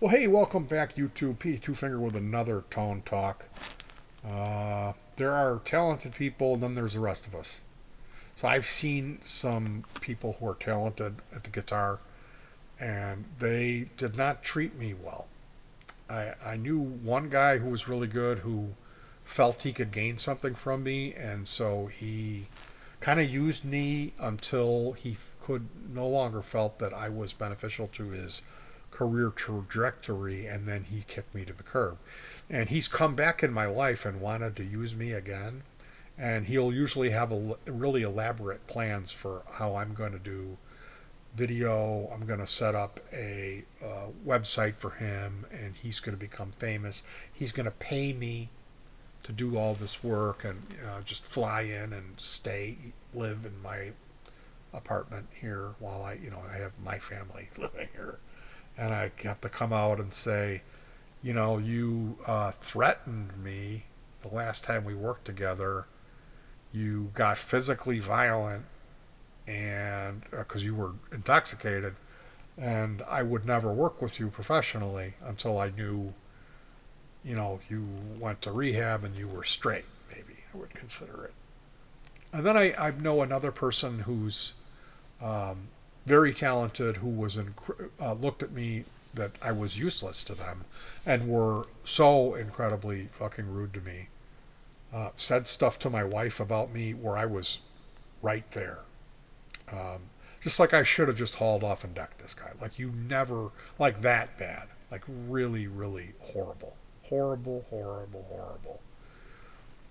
Well, hey, welcome back, YouTube. Petey Two Finger with another Tone Talk. There are talented people, and then there's the rest of us. So I've seen some people who are talented at the guitar, and they did not treat me well. I knew one guy who was really good who felt he could gain something from me, and so he kind of used me until he could no longer felt that I was beneficial to his career trajectory, and then he kicked me to the curb. And he's come back in my life and wanted to use me again, and he'll usually have really elaborate plans for how I'm going to do video. I'm going to set up a website for him, and he's going to become famous. He's going to pay me to do all this work and just fly in and stay, live in my apartment here while I have my family living here. And I have to come out and say, you threatened me the last time we worked together. You got physically violent, and because you were intoxicated, and I would never work with you professionally until I knew, you went to rehab and you were straight. Maybe I would consider it. And then I know another person who's very talented who was looked at me that I was useless to them and were so incredibly fucking rude to me. Said stuff to my wife about me where I was right there. Just like I should have just hauled off and decked this guy. Like you never, like that bad. Like really, really horrible. Horrible, horrible, horrible.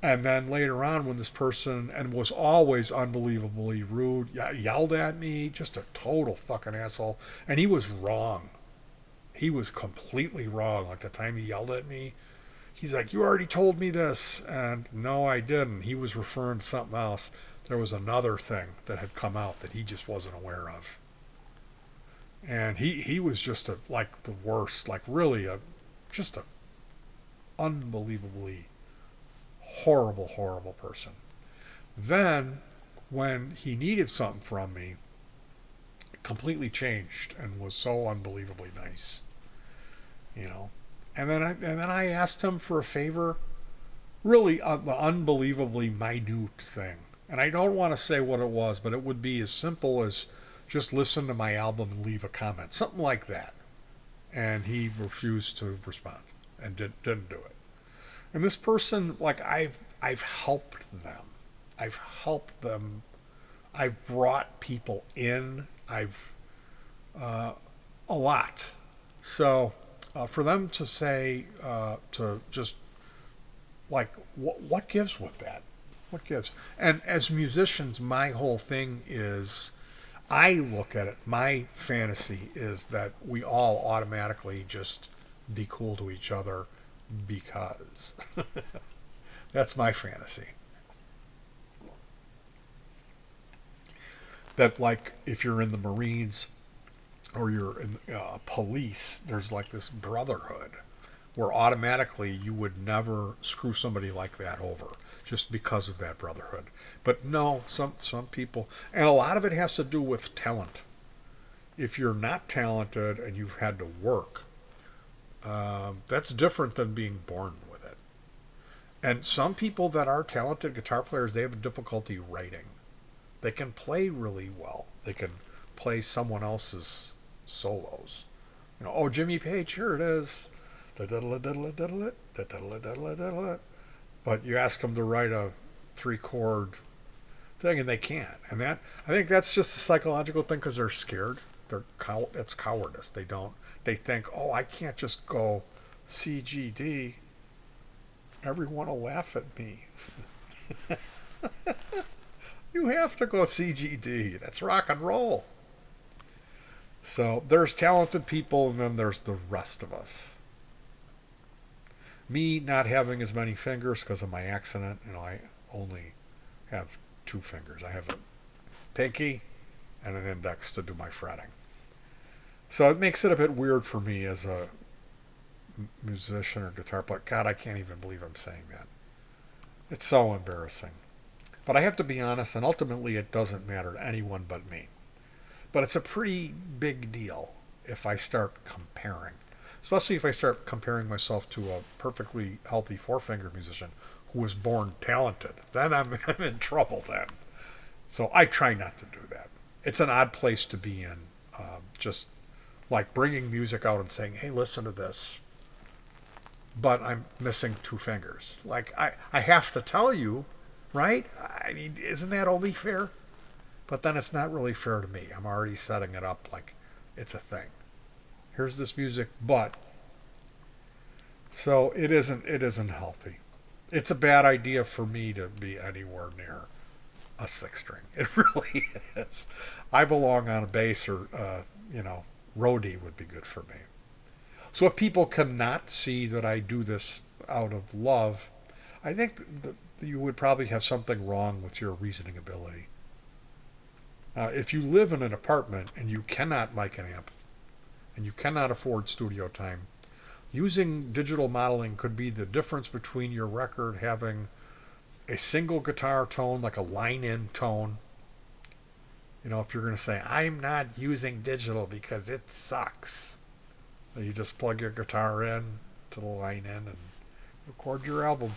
And then later on, when this person, and was always unbelievably rude, yelled at me, just a total fucking asshole. And he was wrong. He was completely wrong. Like the time he yelled at me, he's like, "You already told me this." And no, I didn't. He was referring to something else. There was another thing that had come out that he just wasn't aware of. And he was just like the worst, like really just a unbelievably horrible, horrible person. Then, when he needed something from me, completely changed and was so unbelievably nice, you know. And then I asked him for a favor, really the unbelievably minute thing. And I don't want to say what it was, but it would be as simple as just listen to my album and leave a comment, something like that. And he refused to respond and didn't do it. And this person, like I've helped them. I've helped them. I've brought people in. I've a lot. So for them to say to just like what gives with that? What gives? And as musicians, my whole thing is I look at it. My fantasy is that we all automatically just be cool to each other because that's my fantasy. That like if you're in the Marines or you're in police, there's like this brotherhood where automatically you would never screw somebody like that over just because of that brotherhood. But no, some people, and a lot of it has to do with talent. If you're not talented and you've had to work, that's different than being born with it. And some people that are talented guitar players, they have difficulty writing. They can play really well. They can play someone else's solos. Oh, Jimmy Page, here it is. But you ask them to write a 3-chord thing, and they can't. And that I think that's just a psychological thing because they're scared. It's cowardice. They don't. They think, oh, I can't just go CGD. Everyone will laugh at me. You have to go CGD. That's rock and roll. So there's talented people, and then there's the rest of us. Me not having as many fingers because of my accident, I only have 2 fingers. I have a pinky and an index to do my fretting. So it makes it a bit weird for me as a musician or guitar player. God, I can't even believe I'm saying that. It's so embarrassing. But I have to be honest, and ultimately it doesn't matter to anyone but me. But it's a pretty big deal if I start comparing. Especially if I start comparing myself to a perfectly healthy four-finger musician who was born talented. Then I'm in trouble then. So I try not to do that. It's an odd place to be in. Just like bringing music out and saying, hey, listen to this. But I'm missing two fingers. Like, I have to tell you, right? I mean, isn't that only fair? But then it's not really fair to me. I'm already setting it up like it's a thing. Here's this music, but so it isn't healthy. It's a bad idea for me to be anywhere near a six string. It really is. I belong on a bass or roadie would be good for me. So if people cannot see that I do this out of love, I think that you would probably have something wrong with your reasoning ability. If you live in an apartment and you cannot mic an amp and you cannot afford studio time, using digital modeling could be the difference between your record having a single guitar tone, like a line-in tone. If you're going to say, I'm not using digital because it sucks, you just plug your guitar in to the line in and record your album.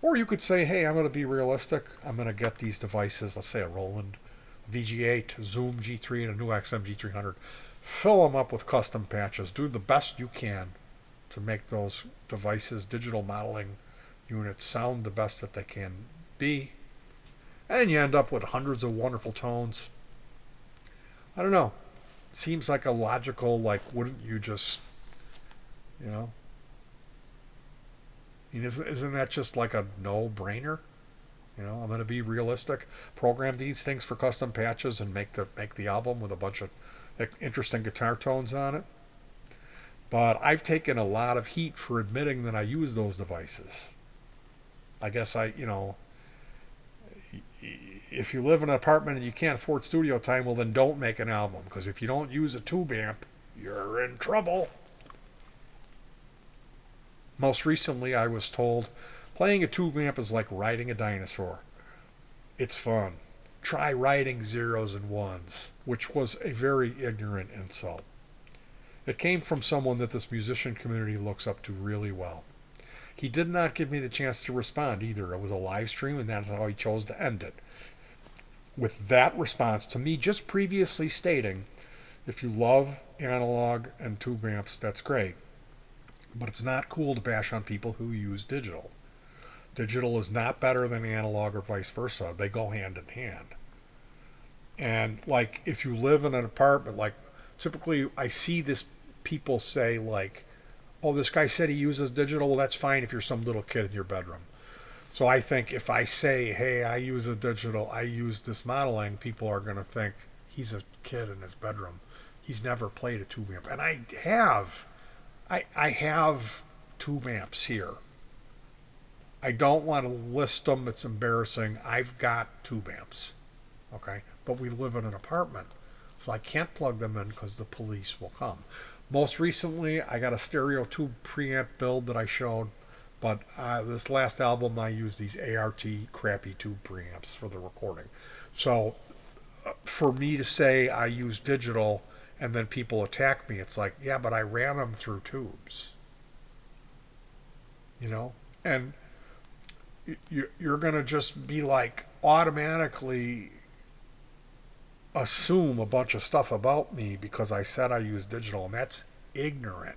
Or you could say, hey, I'm going to be realistic. I'm going to get these devices, let's say a Roland VG8, Zoom G3, and a new XM G300. Fill them up with custom patches. Do the best you can to make those devices, digital modeling units, sound the best that they can be. And you end up with hundreds of wonderful tones. I don't know. Seems like a logical, wouldn't you just, I mean, isn't that just like a no-brainer? I'm going to be realistic. Program these things for custom patches and make the album with a bunch of interesting guitar tones on it. But I've taken a lot of heat for admitting that I use those devices. I guess if you live in an apartment and you can't afford studio time, well then don't make an album. Because if you don't use a tube amp, you're in trouble. Most recently I was told, playing a tube amp is like riding a dinosaur. It's fun. Try riding zeros and ones, which was a very ignorant insult. It came from someone that this musician community looks up to really well. He did not give me the chance to respond either. It was a live stream, and that's how he chose to end it. With that response to me just previously stating, if you love analog and tube amps, that's great. But it's not cool to bash on people who use digital. Digital is not better than analog or vice versa. They go hand in hand. And if you live in an apartment, typically I see this people say oh, this guy said he uses digital. Well, that's fine if you're some little kid in your bedroom. So I think if I say, hey, I use a digital, I use this modeling, people are going to think he's a kid in his bedroom. He's never played a tube amp. And I have tube amps here. I don't want to list them. It's embarrassing. I've got tube amps. Okay? But we live in an apartment. So I can't plug them in because the police will come. Most recently, I got a stereo tube preamp build that I showed. But this last album, I used these ART crappy tube preamps for the recording. So for me to say I use digital and then people attack me, it's like, yeah, but I ran them through tubes. And you're going to just be automatically assume a bunch of stuff about me because I said I use digital, and that's ignorant.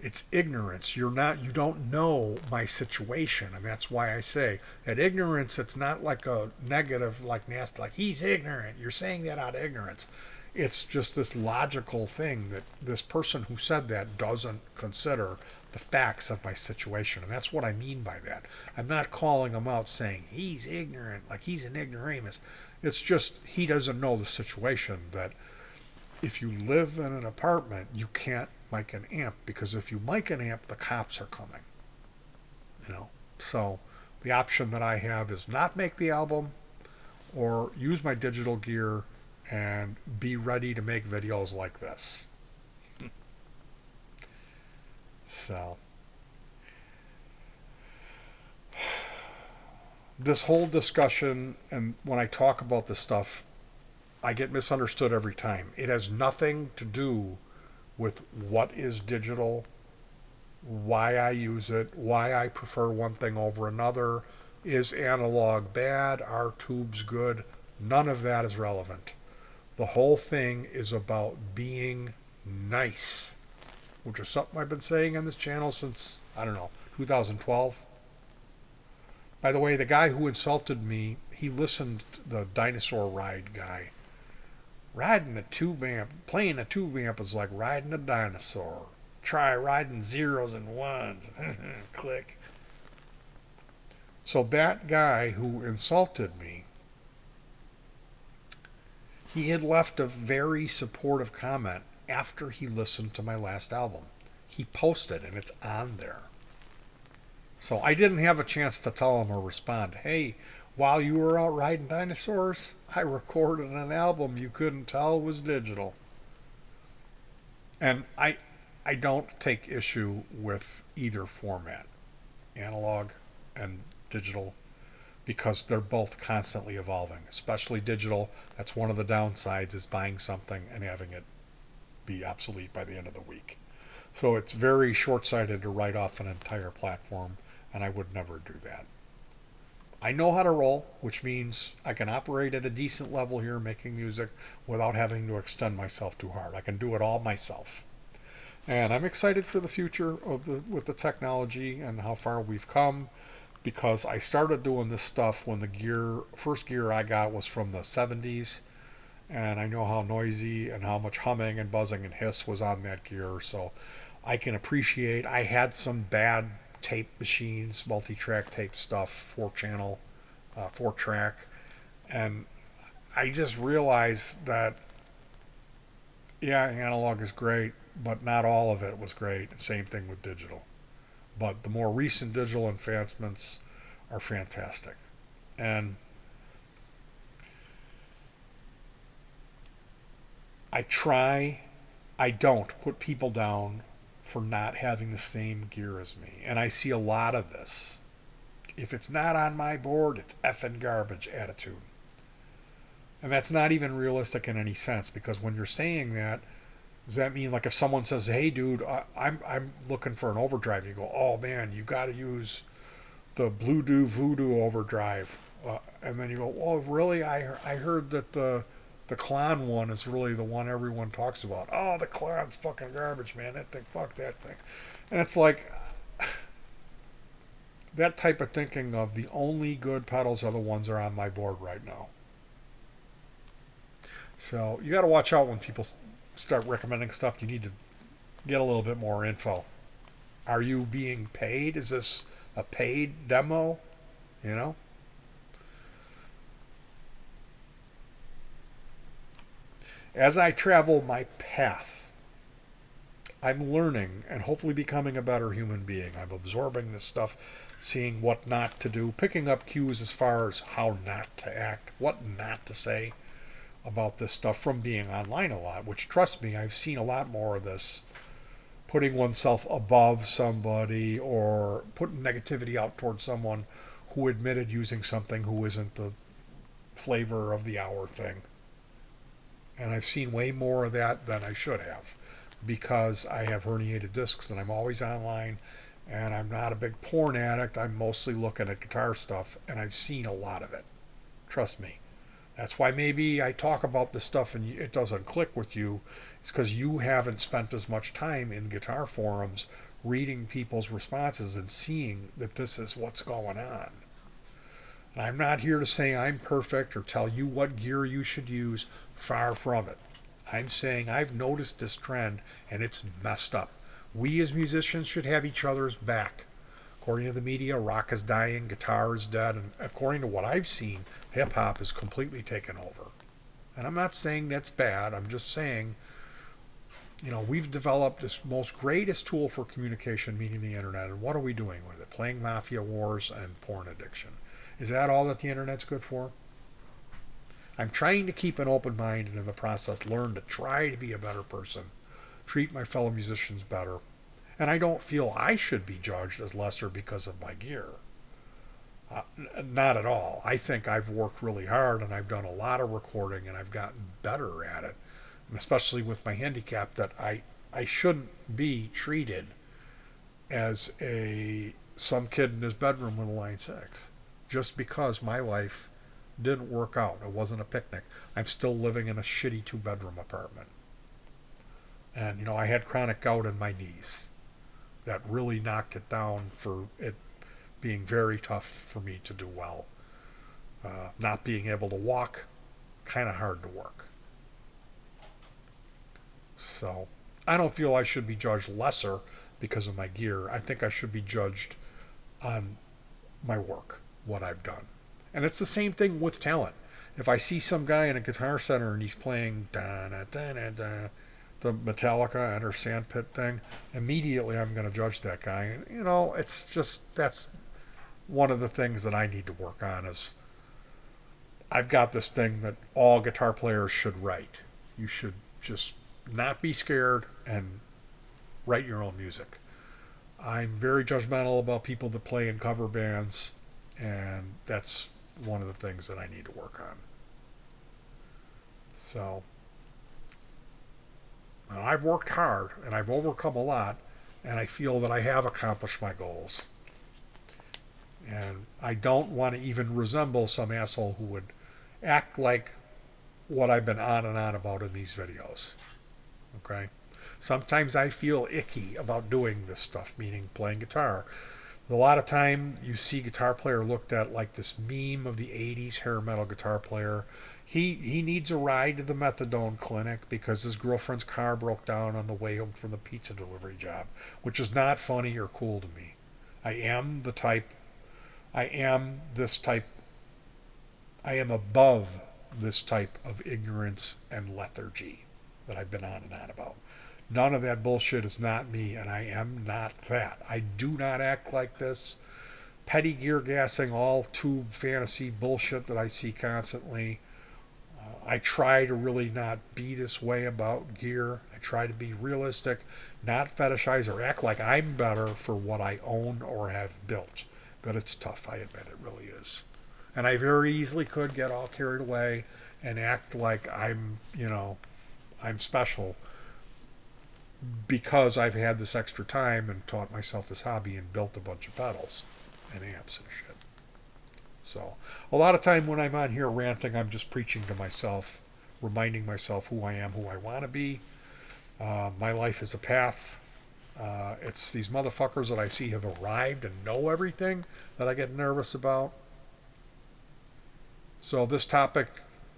It's ignorance. You don't know my situation, and that's why I say that ignorance, it's not like a negative, nasty, he's ignorant. You're saying that out of ignorance. It's just this logical thing that this person who said that doesn't consider the facts of my situation, and that's what I mean by that. I'm not calling him out saying he's ignorant, he's an ignoramus. It's just he doesn't know the situation, that if you live in an apartment, you can't mic an amp, because if you mic an amp, the cops are coming. So the option that I have is not make the album or use my digital gear and be ready to make videos like this. So this whole discussion, and when I talk about this stuff, I get misunderstood every time. It has nothing to do with what is digital, why I use it, why I prefer one thing over another. Is analog bad? Are tubes good? None of that is relevant. The whole thing is about being nice, which is something I've been saying on this channel since, I don't know, 2012. By the way, the guy who insulted me, he listened to the dinosaur ride guy. Riding a tube amp, playing a tube amp is like riding a dinosaur. Try riding zeros and ones. Click. So that guy who insulted me, he had left a very supportive comment after he listened to my last album. He posted, and it's on there. So I didn't have a chance to tell him or respond. Hey, while you were out riding dinosaurs, I recorded an album you couldn't tell was digital. And I don't take issue with either format, analog and digital, because they're both constantly evolving, especially digital. That's one of the downsides, is buying something and having it be obsolete by the end of the week. So it's very short-sighted to write off an entire platform, and I would never do that. I know how to roll, which means I can operate at a decent level here making music without having to extend myself too hard. I can do it all myself. And I'm excited for the future with the technology and how far we've come, because I started doing this stuff when the first gear I got was from the 70s, and I know how noisy and how much humming and buzzing and hiss was on that gear, so I can appreciate. I had some bad tape machines, multi-track tape stuff, 4-channel, 4-track, and I just realized that, yeah, analog is great, but not all of it was great. Same thing with digital. But the more recent digital advancements are fantastic. And I don't put people down for not having the same gear as me. And I see a lot of this. If it's not on my board, it's effing garbage attitude. And that's not even realistic in any sense, because when you're saying that, does that mean, like, if someone says, hey dude, I'm looking for an overdrive, you go, oh man, you got to use the Blue Do Voodoo overdrive, and then you go, oh really, I heard that the Klon one is really the one everyone talks about. Oh, the Klon's fucking garbage, man, that thing, fuck that thing. And it's like that type of thinking of the only good pedals are the ones that are on my board right now. So you got to watch out when people start recommending stuff. You need to get a little bit more info. Are you being paid? Is this a paid demo? You know? As I travel my path, I'm learning and hopefully becoming a better human being. I'm absorbing this stuff, seeing what not to do, picking up cues as far as how not to act, what not to say about this stuff from being online a lot, which, trust me, I've seen a lot more of this, putting oneself above somebody or putting negativity out towards someone who admitted using something who isn't the flavor of the hour thing. And I've seen way more of that than I should have, because I have herniated discs and I'm always online, and I'm not a big porn addict. I'm mostly looking at guitar stuff, and I've seen a lot of it. Trust me. That's why maybe I talk about this stuff and it doesn't click with you. It's because you haven't spent as much time in guitar forums reading people's responses and seeing that this is what's going on. And I'm not here to say I'm perfect or tell you what gear you should use. Far from it. I'm saying I've noticed this trend, and it's messed up. We as musicians should have each other's back. According to the media, rock is dying, guitar is dead, and according to what I've seen, hip-hop is completely taken over. And I'm not saying that's bad. I'm just saying, you know, we've developed this most greatest tool for communication, meaning the internet, and what are we doing with it? Playing mafia wars and porn addiction. Is that all that the internet's good for? I'm trying to keep an open mind, and in the process learn to try to be a better person, treat my fellow musicians better, and I don't feel I should be judged as lesser because of my gear. Not at all. I think I've worked really hard, and I've done a lot of recording, and I've gotten better at it, and especially with my handicap, that I I shouldn't be treated as a some kid in his bedroom with a line 6 just because my life didn't work out. It wasn't a picnic. I'm still living in a shitty 2-bedroom apartment. And, I had chronic gout in my knees. That really knocked it down for it being very tough for me to do well. Not being able to walk, kind of hard to work. So, I don't feel I should be judged lesser because of my gear. I think I should be judged on my work, what I've done. And it's the same thing with talent. If I see some guy in a Guitar Center and he's playing the Metallica Enter Sandpit thing, immediately I'm going to judge that guy. And, it's just, that's one of the things that I need to work on is I've got this thing that all guitar players should write. You should just not be scared and write your own music. I'm very judgmental about people that play in cover bands, and that's one of the things that I need to work on. So, I've worked hard and I've overcome a lot, and I feel that I have accomplished my goals. And I don't want to even resemble some asshole who would act like what I've been on and on about in these videos. Okay? Sometimes I feel icky about doing this stuff, meaning playing guitar. A lot of time you see guitar player looked at like this meme of the 80s hair metal guitar player. He needs a ride to the methadone clinic because his girlfriend's car broke down on the way home from the pizza delivery job, which is not funny or cool to me. I am above this type of ignorance and lethargy that I've been on and on about. None of that bullshit is not me, and I am not that. I do not act like this. Petty gear gassing, all tube fantasy bullshit that I see constantly. I try to really not be this way about gear. I try to be realistic, not fetishize or act like I'm better for what I own or have built. But it's tough, I admit it really is. And I very easily could get all carried away and act like I'm special because I've had this extra time and taught myself this hobby and built a bunch of pedals and amps and shit. So, a lot of time when I'm on here ranting, I'm just preaching to myself, reminding myself who I am, who I want to be. My life is a path. It's these motherfuckers that I see have arrived and know everything that I get nervous about. So this topic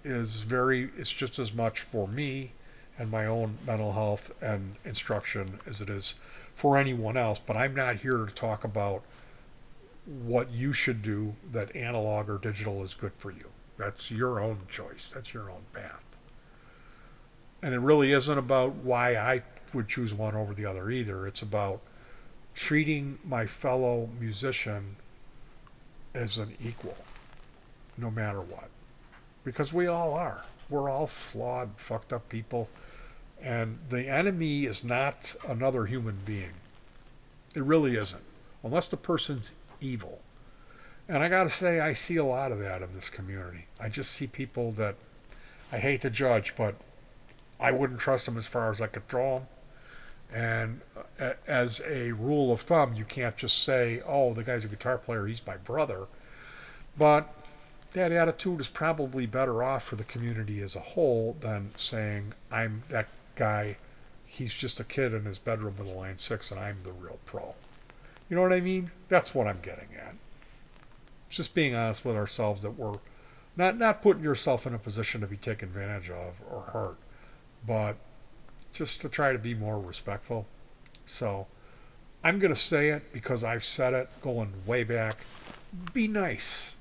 it's just as much for me and my own mental health and instruction as it is for anyone else. But I'm not here to talk about what you should do that analog or digital is good for you. That's your own choice. That's your own path. And it really isn't about why I would choose one over the other either. It's about treating my fellow musician as an equal, no matter what. Because we all are. We're all flawed, fucked up people. And the enemy is not another human being. It really isn't. Unless the person's evil. And I gotta say, I see a lot of that in this community. I just see people that I hate to judge, but I wouldn't trust them as far as I could throw them. And as a rule of thumb, you can't just say, oh, the guy's a guitar player, he's my brother. But that attitude is probably better off for the community as a whole than saying, I'm that guy, he's just a kid in his bedroom with a line 6 and I'm the real pro. You know what I mean? That's what I'm getting at. It's just being honest with ourselves that we're not putting yourself in a position to be taken advantage of or hurt, but just to try to be more respectful. So I'm going to say it because I've said it going way back. Be nice.